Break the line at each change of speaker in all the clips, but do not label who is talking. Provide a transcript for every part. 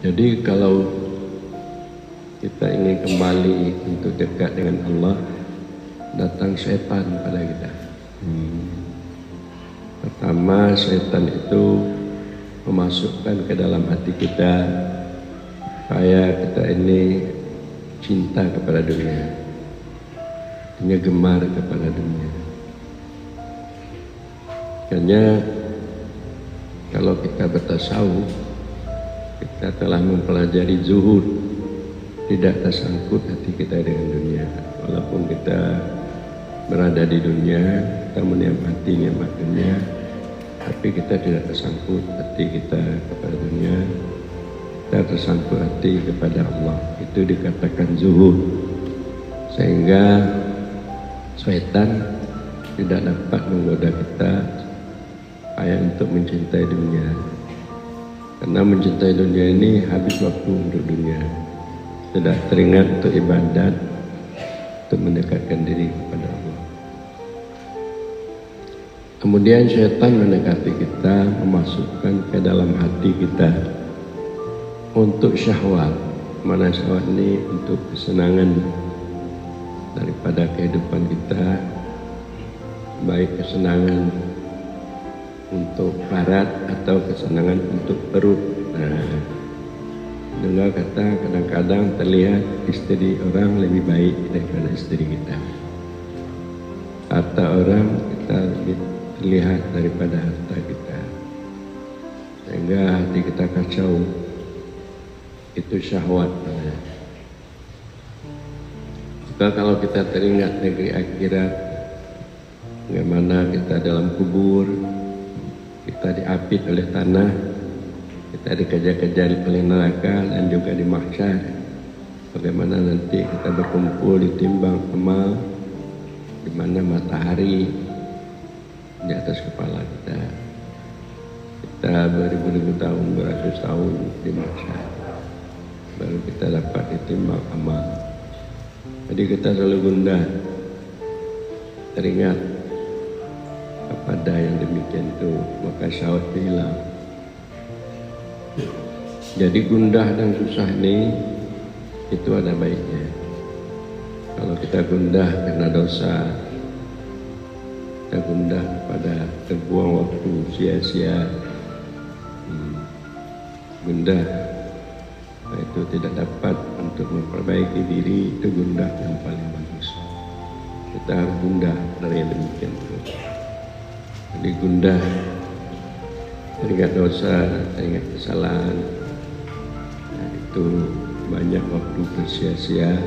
Jadi kalau kita ingin kembali untuk dekat dengan Allah, datang setan pada kita. Pertama, setan itu memasukkan ke dalam hati kita supaya kita ini cinta kepada dunia, hanya gemar kepada dunia. Makanya kalau kita bertasawuf, kita telah mempelajari zuhud, tidak tersangkut hati kita dengan dunia. Walaupun kita berada di dunia, kita menikmati nikmat dunia, tapi kita tidak tersangkut hati kita kepada dunia, kita tersangkut hati kepada Allah. Itu dikatakan zuhud, sehingga syaitan tidak dapat menggoda kita supaya untuk mencintai dunia. Karena mencintai dunia ini habis waktu untuk dunia, tidak teringat untuk ibadat, untuk mendekatkan diri kepada Allah. Kemudian syaitan mendekati kita, memasukkan ke dalam hati kita untuk syahwat. Mana syahwat ini untuk kesenangan daripada kehidupan kita, baik kesenangan untuk barat atau kesenangan untuk perut. Dengar kata kadang-kadang terlihat istri orang lebih baik daripada istri kita. Harta orang kita lebih terlihat daripada harta kita, sehingga hati kita kacau. Itu syahwat. Maka kalau kita teringat negeri akhirat, bagaimana kita dalam kubur, kita diapit oleh tanah, kita dikejar-kejar oleh neraka, dan juga di mahsyar, bagaimana nanti kita berkumpul ditimbang amal, di mana matahari di atas kepala kita. Kita beribu-ribu tahun, beratus tahun di mahsyar, baru kita dapat ditimbang amal. Jadi kita selalu gundah, teringat kepada yang demikian itu, maka syahwat hilang. Jadi gundah dan susah ini itu ada baiknya. Kalau kita gundah karena dosa, kita gundah pada terbuang waktu sia-sia, gundah itu tidak dapat untuk memperbaiki diri, itu gundah yang paling bagus. Kita harus gundah dari yang demikian itu. Jadi gundah, teringat dosa, teringat kesalahan, itu banyak waktu bersia-sia,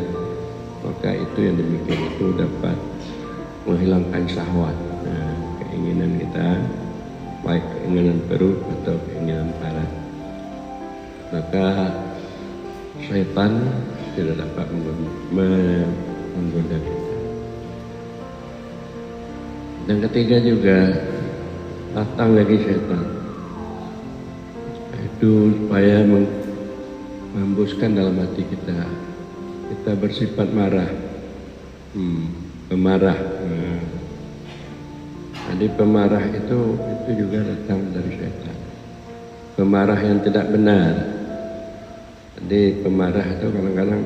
maka itu yang demikian itu dapat menghilangkan syahwat, keinginan kita, baik keinginan perut atau keinginan barat. Maka syaitan tidak dapat menggoda kita. Dan ketiga juga, datang lagi syaitan, itu supaya menghembuskan dalam hati kita, kita bersifat marah, pemarah. Jadi pemarah itu juga datang dari syaitan. Pemarah yang tidak benar. Jadi pemarah itu kadang-kadang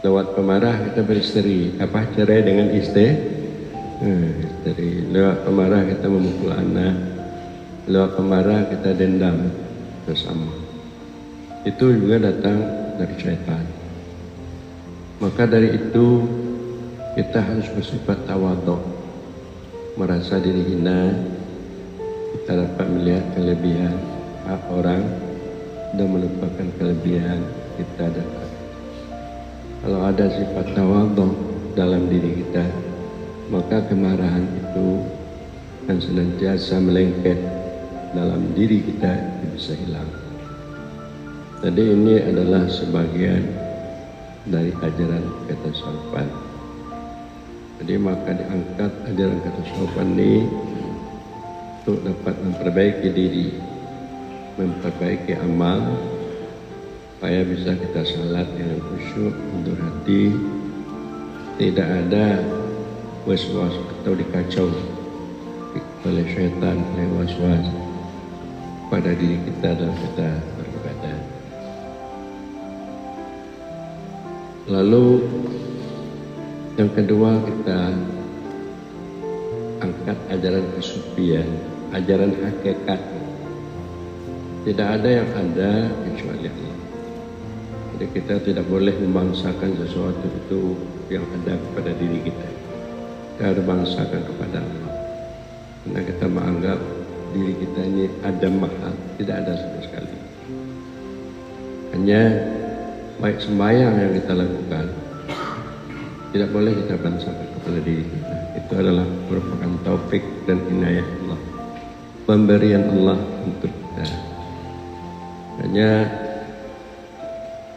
lewat pemarah kita beristri, cerai dengan istri. Lewat pemarah kita memukul anak, lewat pemarah kita dendam bersama. Itu juga datang dari syaitan. Maka dari itu kita harus bersifat tawadhu, merasa diri hina. Kita dapat melihat kelebihan hak orang dan melupakan kelebihan kita dapat. Kalau ada sifat tawadhu dalam diri kita, maka kemarahan itu akan senantiasa melengket dalam diri kita, itu bisa hilang. Jadi ini adalah sebagian dari ajaran ketasawufan. Jadi maka diangkat ajaran ketasawufan ini untuk dapat memperbaiki diri, memperbaiki amal, supaya bisa kita salat dengan khusyuk, mundur hati, tidak ada waswas atau dikacau oleh syaitan, oleh waswas pada diri kita dan kita beribadah. Lalu yang kedua, kita angkat ajaran kesufian, ajaran hakikat. Tidak ada yang ada kecuali Allah. Jadi kita tidak boleh membangsakan sesuatu itu yang ada pada diri kita. Kita harus bangsakan kepada Allah. Karena kita menganggap diri kita ini ada mahal, tidak ada sama sekali. Hanya baik sembahyang yang kita lakukan, tidak boleh kita bangsakan kepada diri kita. Itu adalah merupakan taufik dan inayah Allah, pemberian Allah untuk kita. Hanya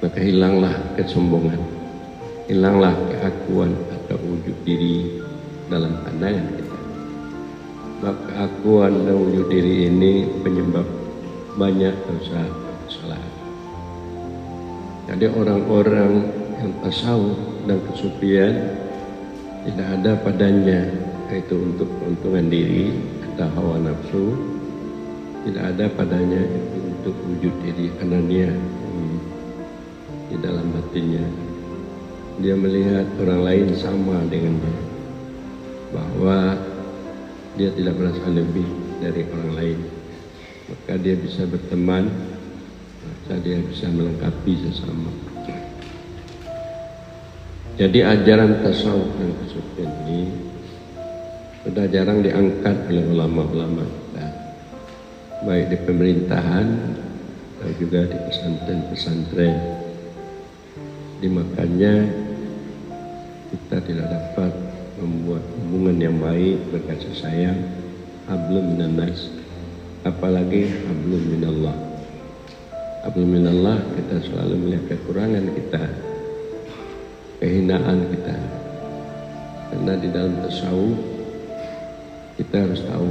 maka hilanglah kesombongan, hilanglah keakuan atau wujud diri dalam pandangan kita. Maka keakuan dan wujud diri ini penyebab banyak dosa dan kesalahan. Jadi orang-orang yang tasawuf dan kesufian tidak ada padanya yaitu untuk keuntungan diri atau hawa nafsu, tidak ada padanya itu untuk wujud diri, karena dia di dalam batinnya dia melihat orang lain sama dengannya, bahwa dia tidak merasa lebih dari orang lain, maka dia bisa berteman, maka dia bisa melengkapi sesama. Jadi ajaran tasawuf dan kesufian ini sudah jarang diangkat oleh ulama-ulama kita, baik di pemerintahan dan juga di pesantren-pesantren. Makanya kita tidak dapat membuat hubungan yang baik, berkasih sayang, hablum minan nas, apalagi hablum minallah. Hablum minallah, kita selalu melihat kekurangan kita, kehinaan kita. Karena di dalam tasawuf kita harus tahu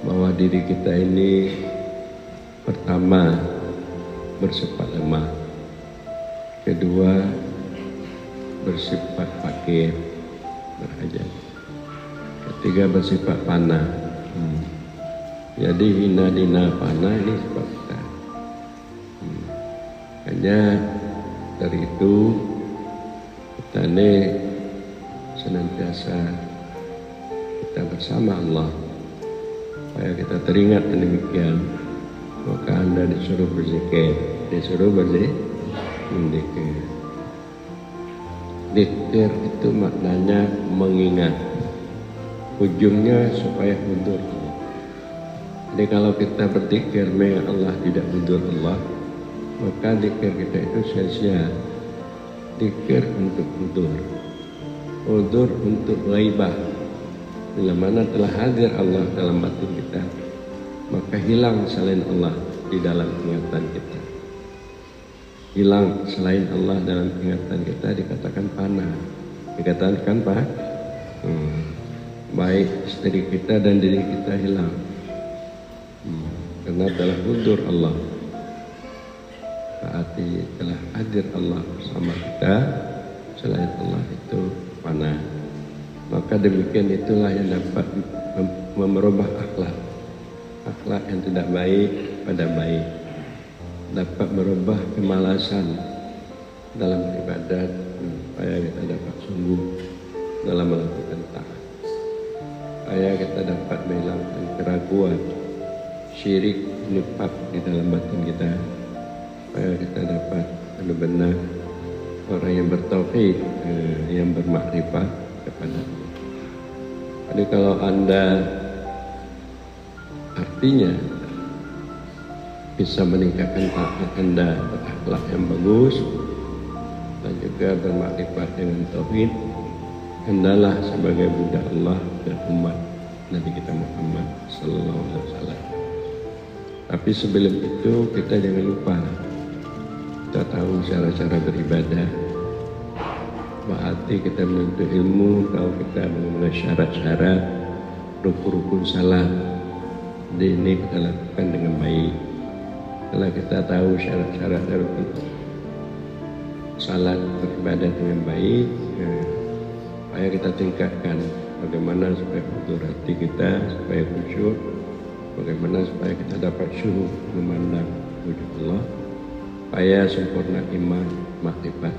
bahwa diri kita ini pertama bersifat lemah, kedua bersifat fakir, berhajat, ketiga bersifat fana. Jadi hina dina fana ini sifat kita. Hanya dari itu kita ini senantiasa kita bersama Allah, supaya kita teringat demikian. Maka Anda disuruh berzikir, disuruh berzikir. Zikir itu maknanya mengingat, ujungnya supaya mundur. Jadi kalau kita berzikir mengingat Allah, tidak mundur Allah, maka zikir kita itu sia-sia. Zikir untuk udur untuk ghaibah. Bila mana telah hadir Allah dalam batin kita, maka hilang selain Allah di dalam ingatan kita. Hilang selain Allah dalam ingatan kita dikatakan fana, dikatakan apa? Baik istri kita dan diri kita hilang, karena telah udur Allah. Berarti telah hadir Allah bersama kita, selain Allah itu fana. Maka demikian itulah yang dapat merubah akhlak yang tidak baik pada baik, dapat merubah kemalasan dalam ibadat, supaya kita dapat sungguh dalam melakukan taat, supaya kita dapat menghilangkan keraguan, syirik, nifaq di dalam batin kita, supaya kita dapat benar-benar orang yang bertauhid, yang bermakrifat kepada Allah. Jadi kalau Anda artinya bisa meningkatkan akhlak Anda, berakhlak yang bagus dan juga bermakrifat dengan tauhid, Andalah sebagai budak Allah dan umat Nabi kita Muhammad sallallahu alaihi wasallam. Tapi sebelum itu kita jangan lupa, kita tahu cara-cara beribadah. Berarti kita menuntut ilmu, tahu kita mengenai syarat-syarat, rukun-rukun salat. Jadi ini kita lakukan dengan baik. Setelah kita tahu syarat-syarat dan rukun salat, beribadah dengan baik, supaya kita tingkatkan bagaimana supaya hudur hati kita, supaya khusyuk, bagaimana supaya kita dapat syuhud memandang wujud Allah, supaya sempurna iman, makrifat